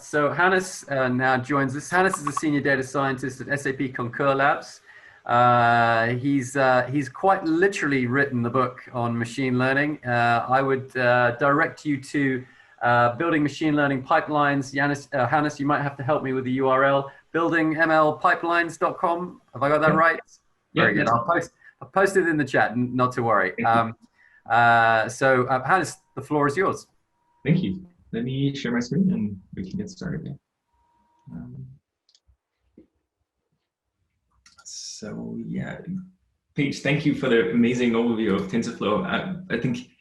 So Hannes now joins us. Hannes is a senior data scientist at SAP Concur Labs. He's quite literally written the book on machine learning. I would direct you to building machine learning pipelines. Hannes, you might have to help me with the URL, buildingmlpipelines.com. Have I got that right? Very good. I'll post it in the chat, not to worry. Hannes, the floor is yours. Thank you. Let me share my screen and we can get started there. Paige, thank you for the amazing overview of TensorFlow. I think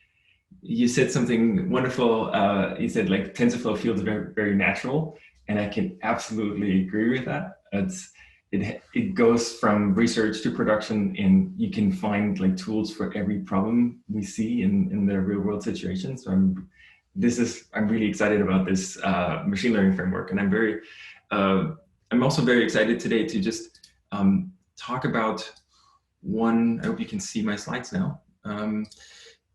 you said something wonderful. You said like TensorFlow feels very, very natural, and I can absolutely agree with that. It goes from research to production, and you can find like tools for every problem we see in the real world situation. So I'm really excited about this machine learning framework, and I'm also very excited today to just talk about one. I hope you can see my slides now.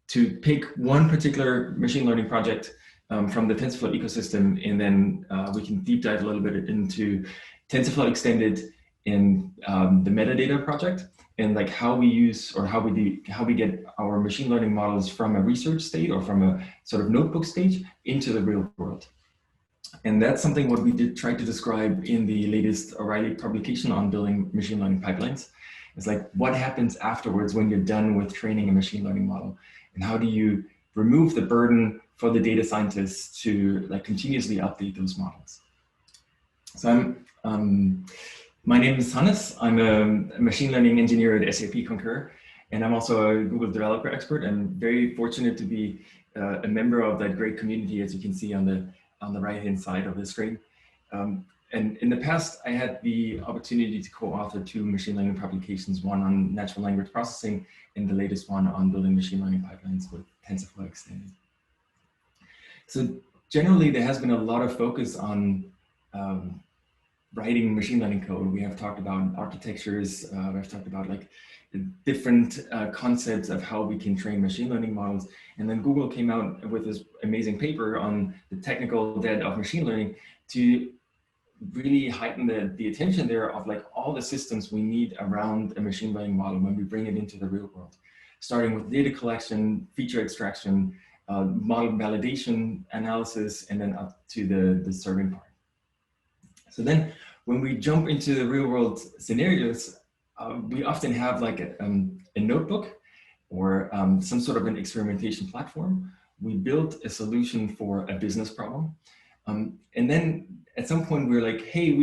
To pick one particular machine learning project from the TensorFlow ecosystem, and then we can deep dive a little bit into TensorFlow Extended in the metadata project, and like how we use or how we get our machine learning models from a research state or from a sort of notebook stage into the real world. And that's something what we did try to describe in the latest O'Reilly publication on building machine learning pipelines. It's like what happens afterwards when you're done with training a machine learning model, and how do you remove the burden for the data scientists to like continuously update those models. So my name is Hannes. I'm a machine learning engineer at SAP Concur, and I'm also a Google developer expert. I'm very fortunate to be a member of that great community, as you can see on the right-hand side of the screen. And in the past, I had the opportunity to co-author 2 machine learning publications, one on natural language processing, and the latest one on building machine learning pipelines with TensorFlow Extended. So generally, there has been a lot of focus on writing machine learning code. We have talked about architectures. We've talked about like different concepts of how we can train machine learning models. And then Google came out with this amazing paper on the technical debt of machine learning to really heighten the attention there of like all the systems we need around a machine learning model when we bring it into the real world, starting with data collection, feature extraction, model validation, analysis, and then up to the serving part. So then when we jump into the real world scenarios, we often have like a notebook or some sort of an experimentation platform. We built a solution for a business problem. And then at some point we're like, hey,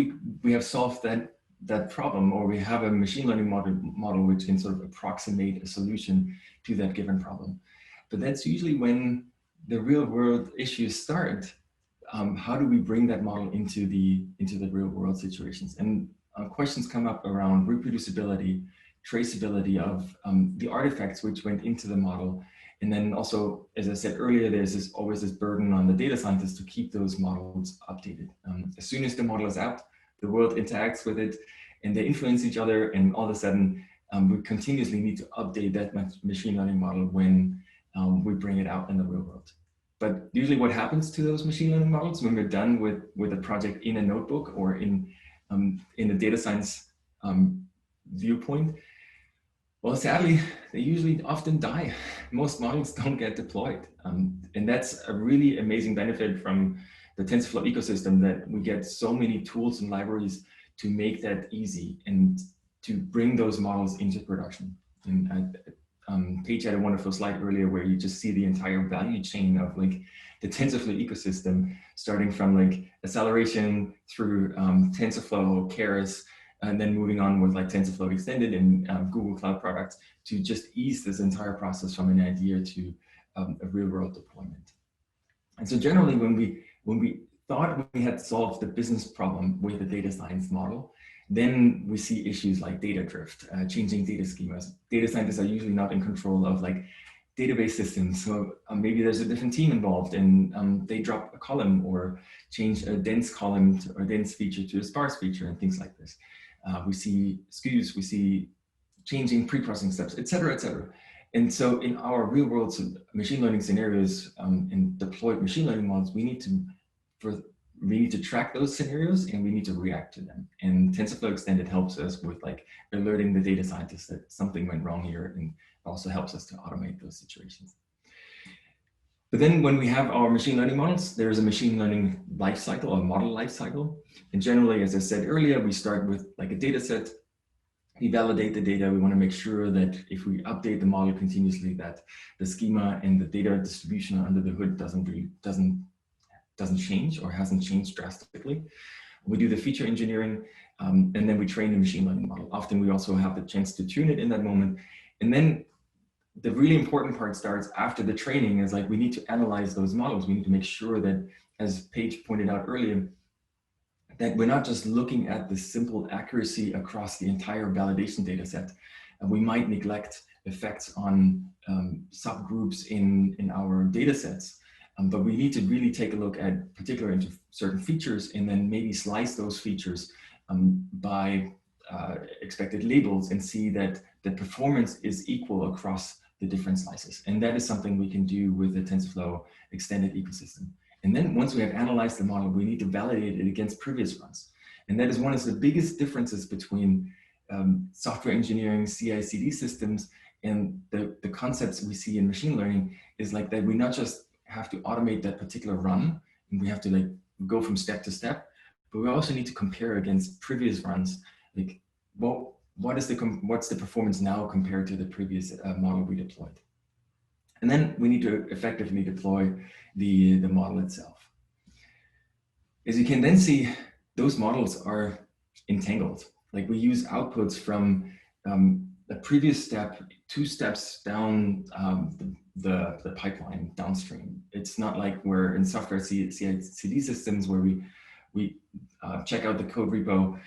we have solved that problem, or we have a machine learning model which can sort of approximate a solution to that given problem. But that's usually when the real world issues start. How do we bring that model into the real world situations? And questions come up around reproducibility, traceability of the artifacts which went into the model. And then also, as I said earlier, there's always this burden on the data scientists to keep those models updated. As soon as the model is out, the world interacts with it and they influence each other. And all of a sudden, we continuously need to update that machine learning model when we bring it out in the real world. But usually what happens to those machine learning models when we're done with a project in a notebook or in a data science viewpoint? Well, sadly, they usually often die. Most models don't get deployed. And that's a really amazing benefit from the TensorFlow ecosystem, that we get so many tools and libraries to make that easy and to bring those models into production. And Paige had a wonderful slide earlier where you just see the entire value chain of like the TensorFlow ecosystem, starting from like acceleration through TensorFlow, Keras, and then moving on with like TensorFlow Extended and Google Cloud products to just ease this entire process from an idea to a real world deployment. And so generally when we thought we had solved the business problem with the data science model, then we see issues like data drift, changing data schemas. Data scientists are usually not in control of like database systems. So maybe there's a different team involved and they drop a column or change a dense column or dense feature to a sparse feature and things like this. We see skews, we see changing pre-processing steps, et cetera, et cetera. And so in our real world machine learning scenarios and deployed machine learning models, we need to we need to track those scenarios and we need to react to them. And TensorFlow Extended helps us with like alerting the data scientists that something went wrong here, and also helps us to automate those situations. But then when we have our machine learning models, there's a machine learning lifecycle or model lifecycle. And generally, as I said earlier, we start with like a data set. We validate the data. We want to make sure that if we update the model continuously, that the schema and the data distribution under the hood doesn't change or hasn't changed drastically. We do the feature engineering, and then we train the machine learning model. Often we also have the chance to tune it in that moment. And then the really important part starts after the training, is like we need to analyze those models. We need to make sure that, as Paige pointed out earlier, that we're not just looking at the simple accuracy across the entire validation data set. We might neglect effects on subgroups in our data sets. But we need to really take a look at particular into certain features, and then maybe slice those features by expected labels, and see that the performance is equal across the different slices. And that is something we can do with the TensorFlow extended ecosystem. And then once we have analyzed the model, we need to validate it against previous runs. And that is one of the biggest differences between software engineering, CI/CD systems, and the concepts we see in machine learning, is like that we not just have to automate that particular run, and we have to like go from step to step, but we also need to compare against previous runs. Like, what's the performance now compared to the previous model we deployed? And then we need to effectively deploy the model itself. As you can then see, those models are entangled. Like, we use outputs from the previous step, 2 steps down the pipeline downstream. It's not like we're in software CI/CD systems where we check out the code repo,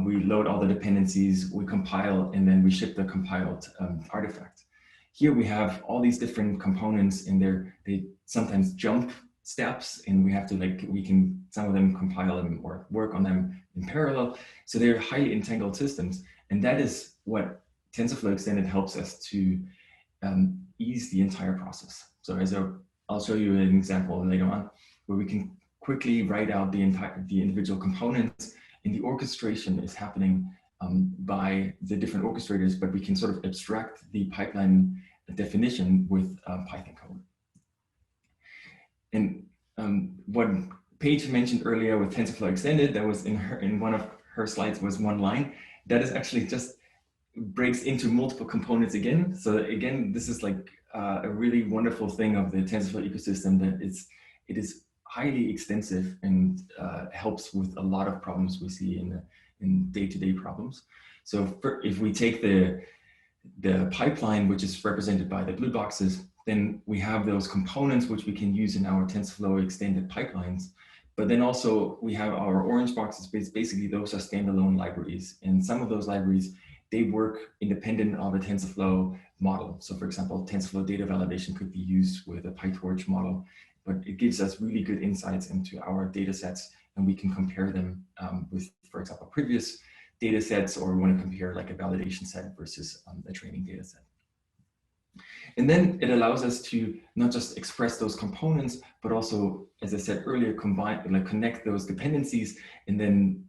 we load all the dependencies, we compile, and then we ship the compiled artifact. Here we have all these different components, and they sometimes jump steps, and we have to some of them compile them or work on them in parallel. So they're highly entangled systems, and that is what TensorFlow Extended helps us to ease the entire process. So I'll show you an example later on where we can quickly write out the individual components, and the orchestration is happening by the different orchestrators, but we can sort of abstract the pipeline definition with Python code. And what Paige mentioned earlier with TensorFlow Extended, that was in one of her slides, was one line. That is actually just breaks into multiple components again. So again, this is like a really wonderful thing of the TensorFlow ecosystem, that it is highly extensive and helps with a lot of problems we see in day-to-day problems. So if we take the pipeline, which is represented by the blue boxes, then we have those components which we can use in our TensorFlow extended pipelines. But then also we have our orange boxes. Basically, those are standalone libraries. And some of those libraries, they work independent of a TensorFlow model. So for example, TensorFlow data validation could be used with a PyTorch model, but it gives us really good insights into our data sets, and we can compare them with, for example, previous data sets, or we want to compare like a validation set versus a training data set. And then it allows us to not just express those components, but also, as I said earlier, connect those dependencies, and then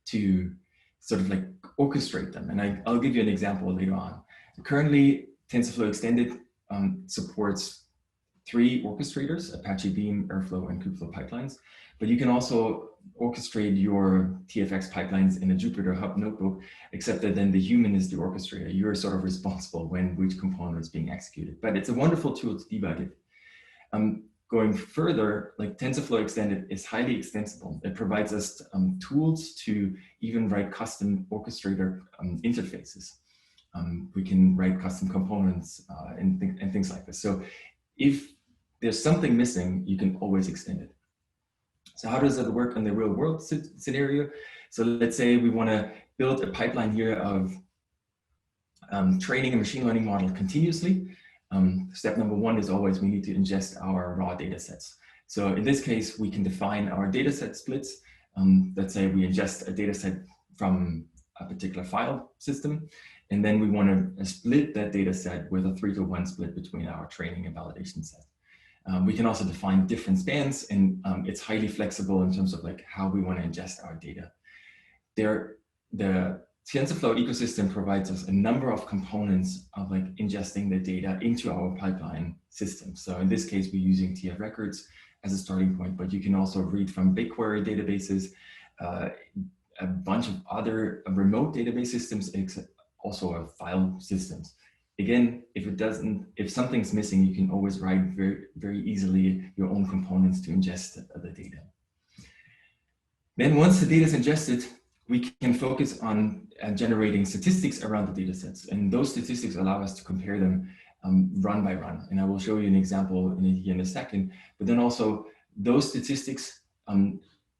to sort of like orchestrate them. And I'll give you an example later on. Currently, TensorFlow Extended supports 3 orchestrators: Apache Beam, Airflow, and Kubeflow pipelines. But you can also orchestrate your TFX pipelines in a Jupyter Hub notebook, except that then the human is the orchestrator. You're sort of responsible when which component is being executed. But it's a wonderful tool to debug it. Going further, like TensorFlow Extended is highly extensible. It provides us tools to even write custom orchestrator interfaces. We can write custom components and things like this. So if there's something missing, you can always extend it. So how does that work in the real world scenario? So let's say we want to build a pipeline here of training a machine learning model continuously. Step number 1 is always we need to ingest our raw data sets. So in this case, we can define our data set splits. Let's say we ingest a data set from a particular file system, and then we want to split that data set with a 3-to-1 split between our training and validation set. We can also define different spans, and it's highly flexible in terms of like how we want to ingest our data. The TensorFlow ecosystem provides us a number of components of like ingesting the data into our pipeline system. So in this case, we're using TF records as a starting point, but you can also read from BigQuery databases, a bunch of other remote database systems, also file systems. Again, if something's missing, you can always write very easily your own components to ingest the data. Then once the data is ingested, we can focus on generating statistics around the data sets. And those statistics allow us to compare them run by run. And I will show you an example here in a second. But then also those statistics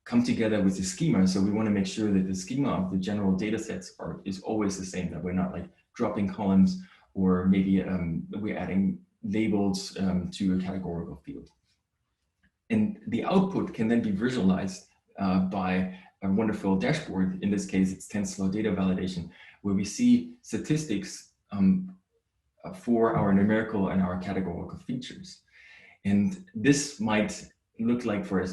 come together with the schema. So we want to make sure that the schema of the general data sets is always the same, that we're not like dropping columns, or maybe we're adding labels to a categorical field. And the output can then be visualized by a wonderful dashboard. In this case, it's TensorFlow data validation, where we see statistics for our numerical and our categorical features. And this might look like for a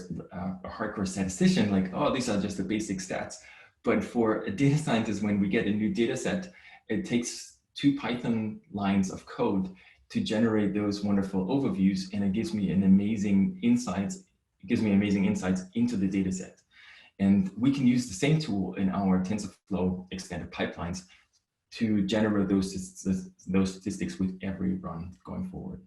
hardcore statistician, like, oh, these are just the basic stats. But for a data scientist, when we get a new data set, it takes 2 Python lines of code to generate those wonderful overviews, and it gives me amazing insights. It gives me amazing insights into the data set. And we can use the same tool in our TensorFlow extended pipelines to generate those statistics with every run going forward.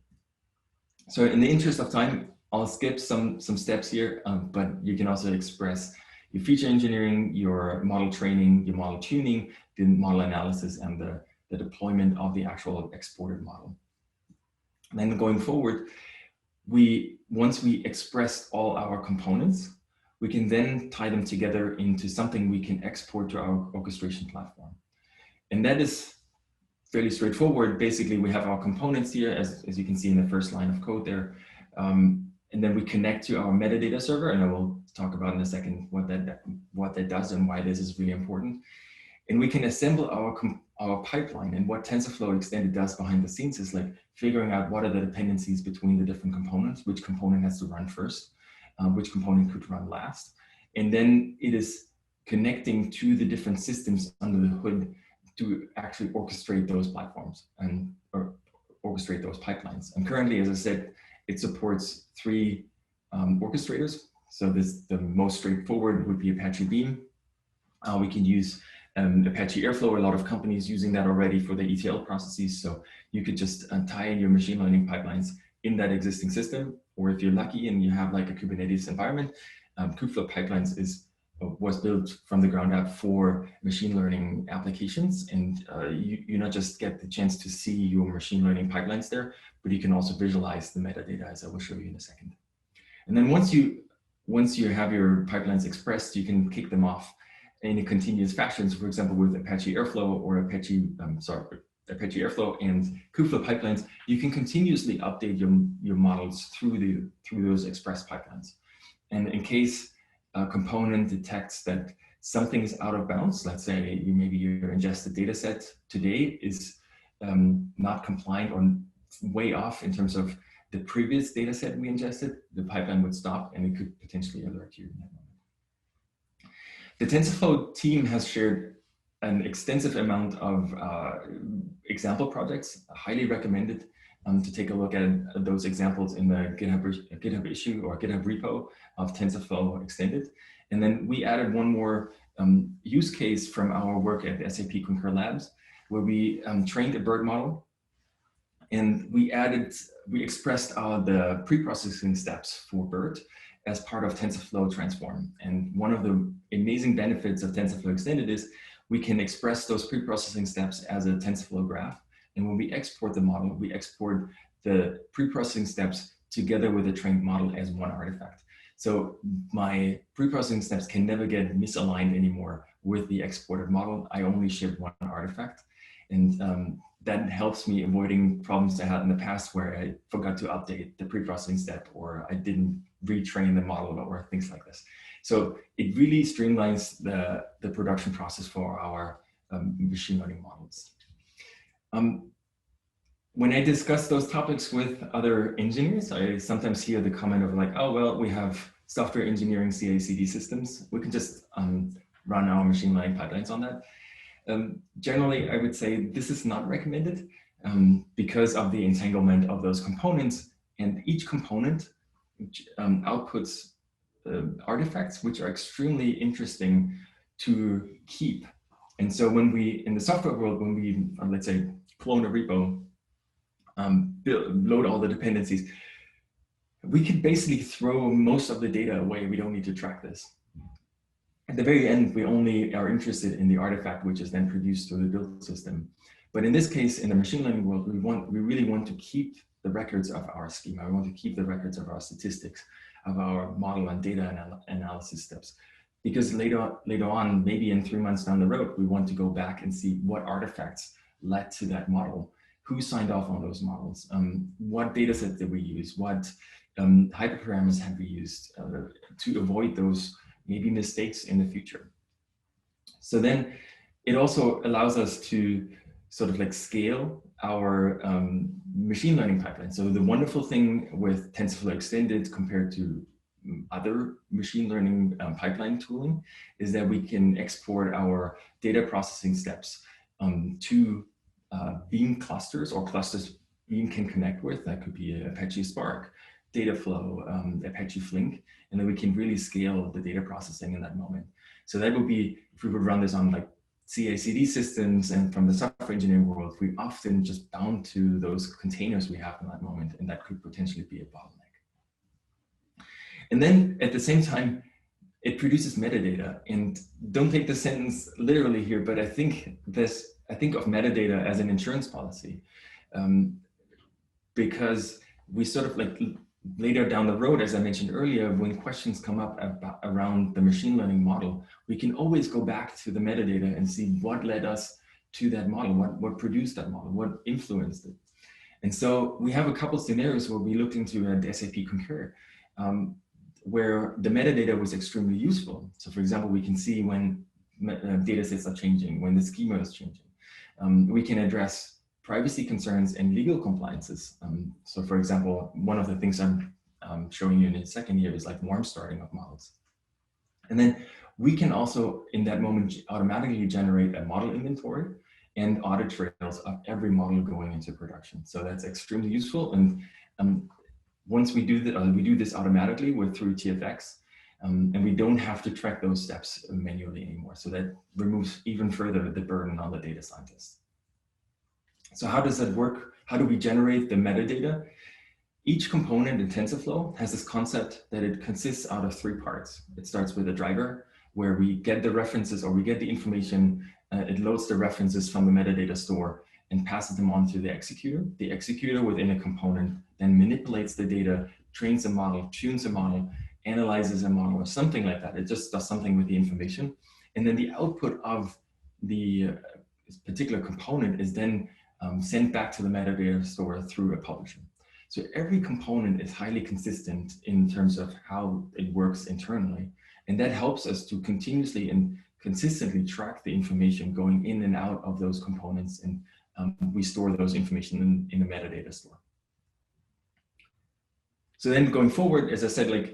So in the interest of time, I'll skip some steps here, but you can also express your feature engineering, your model training, your model tuning, the model analysis, and the deployment of the actual exported model. And then going forward, once we expressed all our components, we can then tie them together into something we can export to our orchestration platform. And that is fairly straightforward. Basically, we have our components here, as you can see in the first line of code there. And then we connect to our metadata server, and I will talk about in a second what that does and why this is really important. And we can assemble our pipeline. And what TensorFlow Extended does behind the scenes is like figuring out what are the dependencies between the different components, which component has to run first, which component could run last. And then it is connecting to the different systems under the hood to actually orchestrate those platforms or orchestrate those pipelines. And currently, as I said, it supports 3 orchestrators. So the most straightforward would be Apache Beam. We can use Apache Airflow. A lot of companies using that already for the ETL processes. So you could just tie in your machine learning pipelines in that existing system. Or if you're lucky and you have like a Kubernetes environment, Kubeflow Pipelines was built from the ground up for machine learning applications. And you not just get the chance to see your machine learning pipelines there, but you can also visualize the metadata, as I will show you in a second. And then once you have your pipelines expressed, you can kick them off in a continuous fashion. So for example, with Apache Airflow or Apache Airflow and Kubeflow pipelines, you can continuously update your models through those express pipelines. And in case a component detects that something is out of bounds, let's say maybe your ingested data set today is not compliant or way off in terms of the previous data set we ingested, the pipeline would stop and it could potentially alert you in that moment. The TensorFlow team has shared an extensive amount of example projects, highly recommended to take a look at those examples in the GitHub issue or GitHub repo of TensorFlow Extended. And then we added one more use case from our work at SAP Concur Labs, where we trained a BERT model. And we expressed the pre-processing steps for BERT as part of TensorFlow Transform. And one of the amazing benefits of TensorFlow Extended is we can express those pre-processing steps as a TensorFlow graph. And when we export the model, we export the pre-processing steps together with the trained model as one artifact. So my pre-processing steps can never get misaligned anymore with the exported model. I only ship one artifact. And that helps me avoiding problems I had in the past where I forgot to update the pre-processing step or I didn't retrain the model or things like this. So it really streamlines the production process for our machine learning models. when I discuss those topics with other engineers, I sometimes hear the comment of like, oh, well, we have software engineering CI/CD systems. We can just run our machine learning pipelines on that. Generally, I would say this is not recommended because of the entanglement of those components, and each component outputs artifacts which are extremely interesting to keep. And so when we, in the software world, when we, let's say, clone a repo, load all the dependencies, we could basically throw most of the data away. We don't need to track this. At the very end, we only are interested in the artifact, which is then produced through the build system. But in this case, in the machine learning world, we really want to keep the records of our schema. We want to keep the records of our statistics, of our model and data analysis steps. Because later on, maybe in 3 months down the road, we want to go back and see what artifacts led to that model, who signed off on those models, what data set did we use, what hyperparameters have we used to avoid those maybe mistakes in the future. So then it also allows us to sort of like scale our machine learning pipeline. So the wonderful thing with TensorFlow Extended compared to other machine learning pipeline tooling is that we can export our data processing steps to Beam clusters, or clusters Beam can connect with. That could be Apache Spark, Dataflow, Apache Flink, and then we can really scale the data processing in that moment. So that would be, if we would run this on like CI/CD systems, and from the software engineering world, we often just bound to those containers we have in that moment, and that could potentially be a bottleneck. And then at the same time, it produces metadata. And don't take the sentence literally here, but I think of metadata as an insurance policy, because we sort of like later down the road, as I mentioned earlier, when questions come up around the machine learning model, we can always go back to the metadata and see what led us to that model, what produced that model, what influenced it. And so we have a couple scenarios where we looked into the SAP Concur, where the metadata was extremely useful. So for example, we can see when data sets are changing, when the schema is changing. We can address privacy concerns and legal compliances. So for example, one of the things I'm showing you in a second here is like warm starting of models. And then we can also, in that moment, automatically generate a model inventory and audit trails of every model going into production. So that's extremely useful. And once we do this automatically, we're through TFX, and we don't have to track those steps manually anymore. So that removes even further the burden on the data scientist. So how does that work? How do we generate the metadata? Each component in TensorFlow has this concept that it consists out of 3 parts. It starts with a driver, where we get the references, or we get the information. It loads the references from the metadata store and passes them on to the executor. The executor within a component then manipulates the data, trains a model, tunes a model, analyzes a model, or something like that. It just does something with the information. And then the output of the particular component is then sent back to the metadata store through a publisher. So every component is highly consistent in terms of how it works internally. And that helps us to continuously and consistently track the information going in and out of those components, and we store those information in the metadata store. So then going forward, as I said, like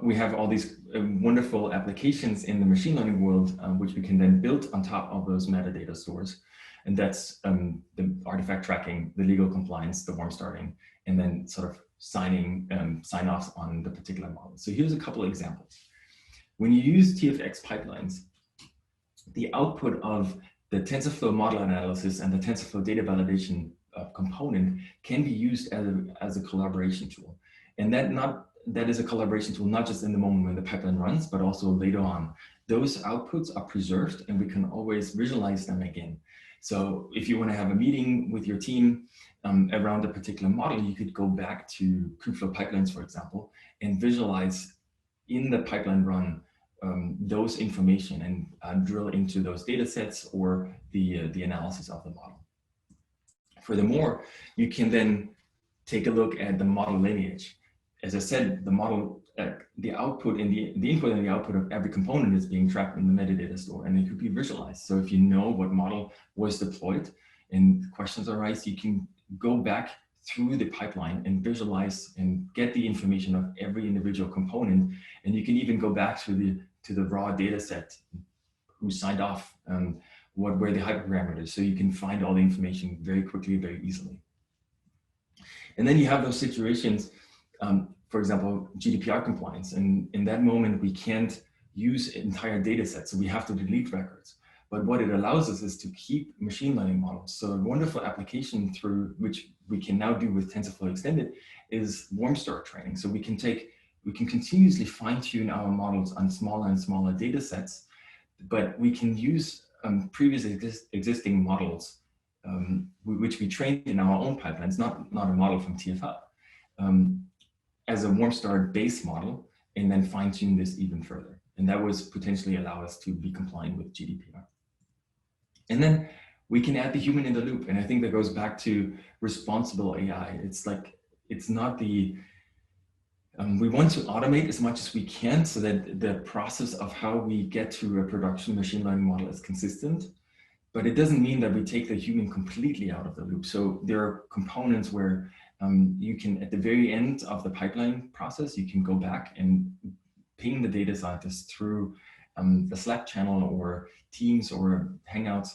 we have all these wonderful applications in the machine learning world, which we can then build on top of those metadata stores. And that's the artifact tracking, the legal compliance, the warm starting, and then sort of sign-offs on the particular model. So here's a couple of examples. When you use TFX pipelines, the output of the TensorFlow model analysis and the TensorFlow data validation component can be used as a collaboration tool. And that is a collaboration tool, not just in the moment when the pipeline runs, but also later on. Those outputs are preserved, and we can always visualize them again. So if you want to have a meeting with your team around a particular model, you could go back to Kubeflow pipelines, for example, and visualize in the pipeline run those information and drill into those data sets or the analysis of the model. Furthermore, you can then take a look at the model lineage. As I said, the model, the output and the input and the output of every component is being tracked in the metadata store, and it could be visualized. So if you know what model was deployed and questions arise, you can go back through the pipeline and visualize and get the information of every individual component. And you can even go back to the raw data set, who signed off, what were the hyperparameters, so you can find all the information very quickly, very easily. And then you have those situations, for example, GDPR compliance. And in that moment, we can't use entire data sets, so we have to delete records. But what it allows us is to keep machine learning models. So a wonderful application through which we can now do with TensorFlow Extended is warm store training. So we can continuously fine tune our models on smaller and smaller data sets, but we can use previous existing models, which we trained in our own pipelines, not a model from TFL, as a warm start base model, and then fine tune this even further. And that was potentially allow us to be compliant with GDPR. And then we can add the human in the loop. And I think that goes back to responsible AI. It's like, it's not the, we want to automate as much as we can so that the process of how we get to a production machine learning model is consistent. But it doesn't mean that we take the human completely out of the loop. So there are components where you can, at the very end of the pipeline process, you can go back and ping the data scientist through the Slack channel or Teams or Hangouts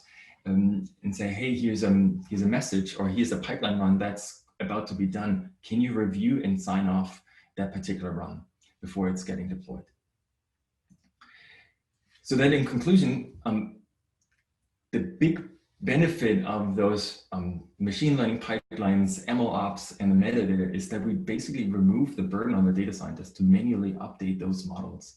and say, hey, here's a message, or here's a pipeline run that's about to be done. Can you review and sign off that particular run before it's getting deployed? So then in conclusion, the big benefit of those machine learning pipelines, MLOps and the metadata is that we basically remove the burden on the data scientist to manually update those models.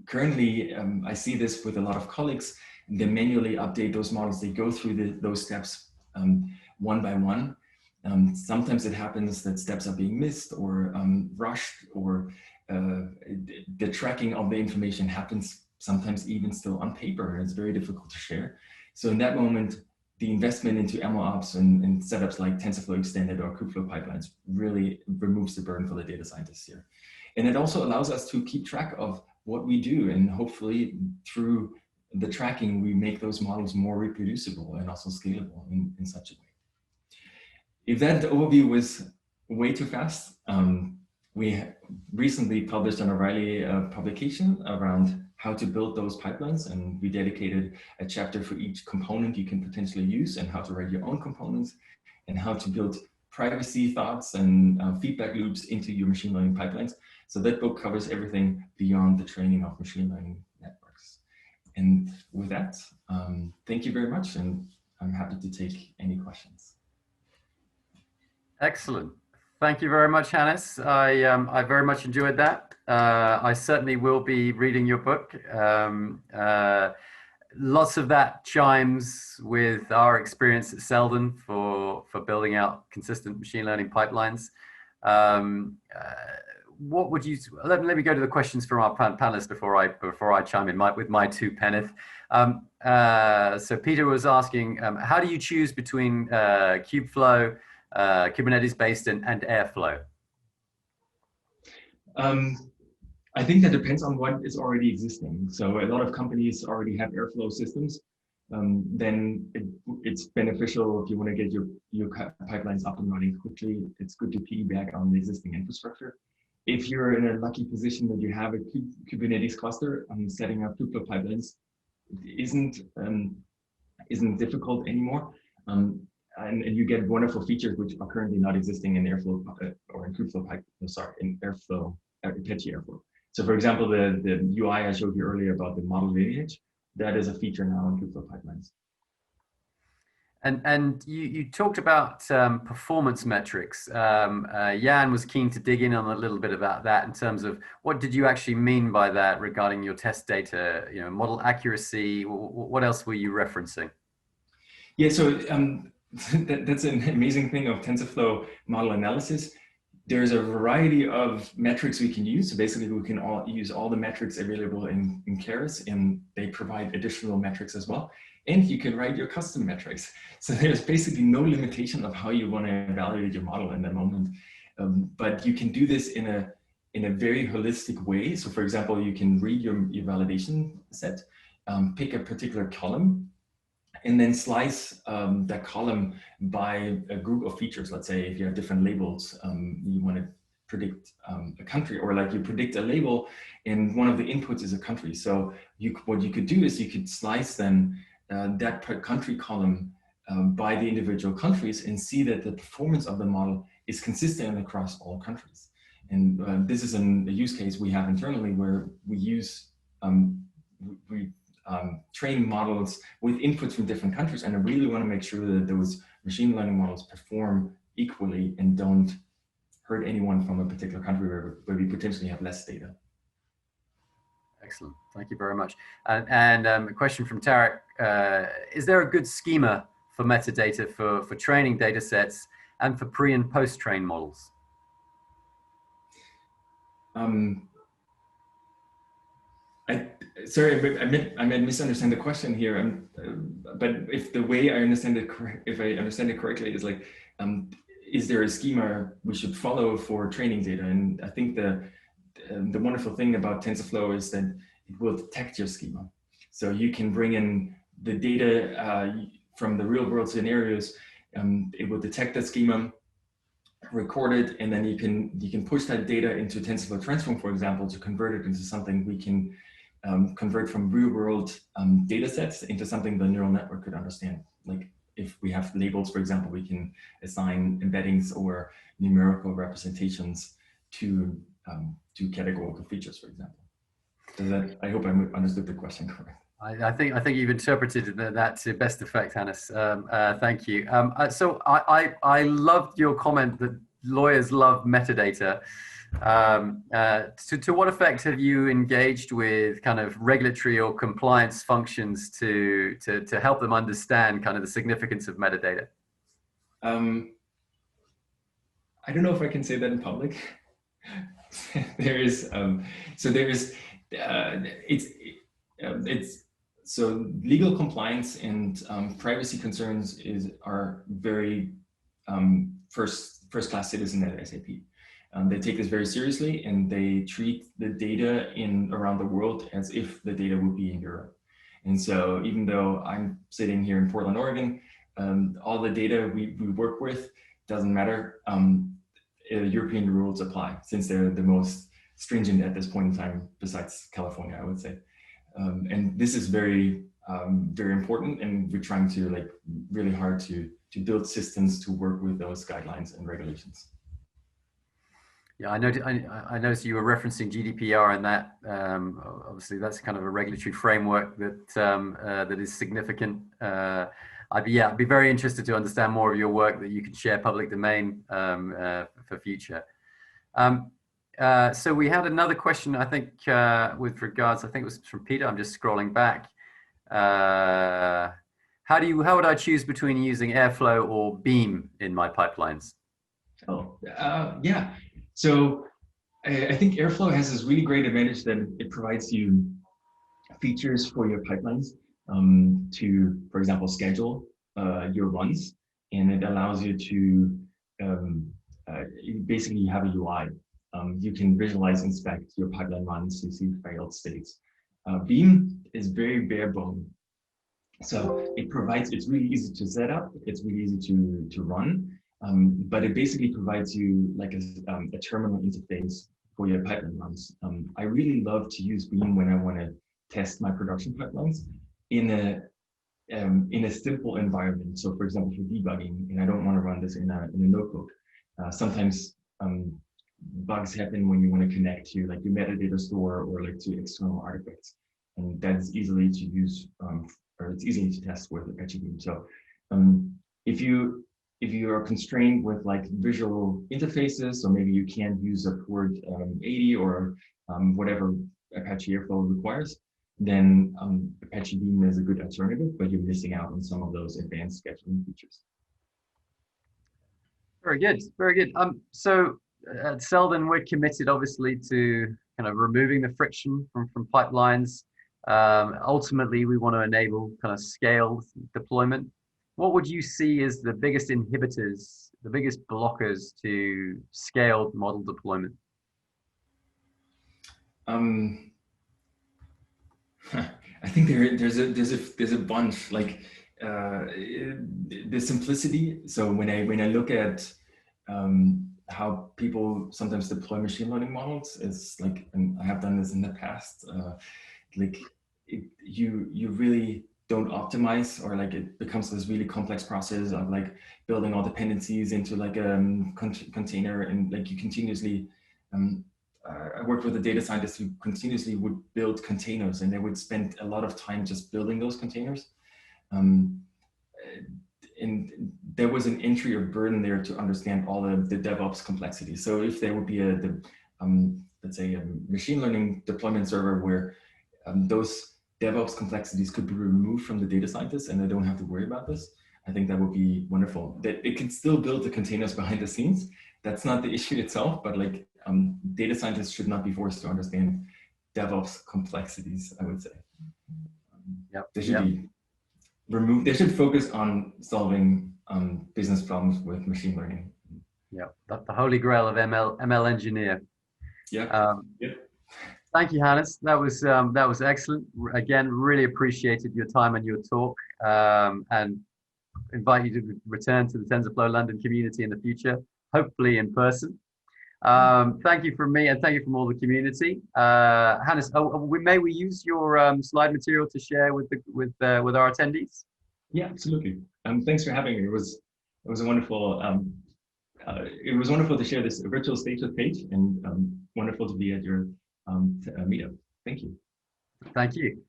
Currently, I see this with a lot of colleagues. They manually update those models. They go through those steps one by one. Sometimes it happens that steps are being missed or rushed, or the tracking of the information happens sometimes even still on paper, and it's very difficult to share. So in that moment, the investment into MLOps and setups like TensorFlow Extended or Kubeflow pipelines really removes the burden for the data scientists here. And it also allows us to keep track of what we do, and hopefully through the tracking, we make those models more reproducible and also scalable in such a way. If that overview was way too fast, we recently published an O'Reilly publication around how to build those pipelines, and we dedicated a chapter for each component you can potentially use, and how to write your own components, and how to build privacy thoughts and feedback loops into your machine learning pipelines. So that book covers everything beyond the training of machine learning networks. And with that, thank you very much, and I'm happy to take any questions. Excellent. Thank you very much, Hannes. I very much enjoyed that. I certainly will be reading your book. Lots of that chimes with our experience at Seldon for building out consistent machine learning pipelines. What would you, let me go to the questions from our panelists before I chime in with my two penneth. So Peter was asking, how do you choose between Kubeflow, Kubernetes-based and Airflow? I think that depends on what is already existing. So a lot of companies already have Airflow systems. Then it's beneficial if you want to get your pipelines up and running quickly. It's good to piggyback on the existing infrastructure. If you're in a lucky position that you have a Kubernetes cluster, setting up Kubeflow pipelines isn't difficult anymore. And you get wonderful features which are currently not existing in Airflow or in Kubeflow in Airflow, Apache Airflow. So for example, the UI I showed you earlier about the model lineage, that is a feature now in Kubeflow pipelines. And you talked about performance metrics. Jan was keen to dig in on a little bit about that in terms of what did you actually mean by that regarding your test data, model accuracy, what else were you referencing? Yeah, so that's an amazing thing of TensorFlow model analysis. There's a variety of metrics we can use. So basically we can use all the metrics available in Keras, and they provide additional metrics as well. And you can write your custom metrics. So there's basically no limitation of how you want to evaluate your model in that moment. But you can do this in a very holistic way. So for example, you can read your validation set, pick a particular column, and then slice that column by a group of features. Let's say if you have different labels, you want to predict a country, or like you predict a label and one of the inputs is a country. So what you could do is you could slice then that per country column by the individual countries and see that the performance of the model is consistent across all countries. And this is a use case we have internally where we use, train models with inputs from different countries. And I really want to make sure that those machine learning models perform equally and don't hurt anyone from a particular country where we potentially have less data. Excellent. Thank you very much. And a question from Tarek. Is there a good schema for metadata for training data sets and for pre and post train models? Sorry, I might misunderstand the question here. But if the way I understand it, if I understand it correctly, is like, is there a schema we should follow for training data? And I think the wonderful thing about TensorFlow is that it will detect your schema. So you can bring in the data from the real world scenarios. It will detect that schema, record it, and then you can push that data into TensorFlow Transform, for example, to convert it into something we can convert from real world data sets into something the neural network could understand. Like if we have labels, for example, we can assign embeddings or numerical representations to categorical features, for example. Does that, I hope I understood the question correctly. I think you've interpreted that to best effect, Hannes. Thank you. So I loved your comment that lawyers love metadata. To what effect have you engaged with kind of regulatory or compliance functions to help them understand kind of the significance of metadata? I don't know if I can say that in public. So legal compliance and privacy concerns are very first-class citizen at SAP. They take this very seriously, and they treat the data around the world as if the data would be in Europe. And so even though I'm sitting here in Portland, Oregon, all the data we work with doesn't matter. European rules apply, since they're the most stringent at this point in time, besides California, I would say. And this is very, very important, and we're trying to really hard to build systems to work with those guidelines and regulations. Yeah, I noticed you were referencing GDPR, and that obviously that's kind of a regulatory framework that that is significant. I'd be very interested to understand more of your work that you can share public domain for future. So we had another question, I think, with regards, I think it was from Peter. I'm just scrolling back. How would I choose between using Airflow or Beam in my pipelines? Oh, yeah. So I think Airflow has this really great advantage that it provides you features for your pipelines to, for example, schedule your runs, and it allows you to basically have a UI. You can visualize, inspect your pipeline runs, you see failed states. Beam is very bare bone. So it's really easy to set up, it's really easy to run, but it basically provides you like a terminal interface for your pipeline runs. I really love to use Beam when I want to test my production pipelines in a simple environment. So for example, for debugging, and I don't want to run this in a notebook. Sometimes bugs happen when you want to connect to like your metadata store or like to external artifacts, and that's easily to use or it's easy to test with Apache Beam. So if you are constrained with like visual interfaces, so maybe you can't use a port 80 or whatever Apache Airflow requires, then Apache Beam is a good alternative, but you're missing out on some of those advanced scheduling features. Very good, very good. So at Seldon, we're committed obviously to kind of removing the friction from pipelines. Ultimately, we want to enable kind of scaled deployment. What would you see as the biggest inhibitors, the biggest blockers to scaled model deployment? I think there's a bunch. Like the simplicity. So when I look at how people sometimes deploy machine learning models, it's like, and I have done this in the past, like you really don't optimize, or like it becomes this really complex process of like building all dependencies into like a container, and like you continuously I worked with a data scientist who continuously would build containers, and they would spend a lot of time just building those containers. And there was an entry or burden there to understand all of the DevOps complexity. So if there would be let's say a machine learning deployment server where those DevOps complexities could be removed from the data scientists and they don't have to worry about this, I think that would be wonderful. That it can still build the containers behind the scenes. That's not the issue itself, but like data scientists should not be forced to understand DevOps complexities, I would say. They should be removed. They should focus on solving business problems with machine learning. Yeah, the holy grail of ML engineer. Yeah. Thank you, Hannes. That was excellent. Again, really appreciated your time and your talk, and invite you to return to the TensorFlow London community in the future, hopefully in person. Thank you from me, and thank you from all the community. Hannes, may we use your slide material to share with our attendees? Yeah, absolutely. Thanks for having me. It was a wonderful. It was wonderful to share this virtual stage with Paige, and wonderful to be at your meetup. Thank you. Thank you.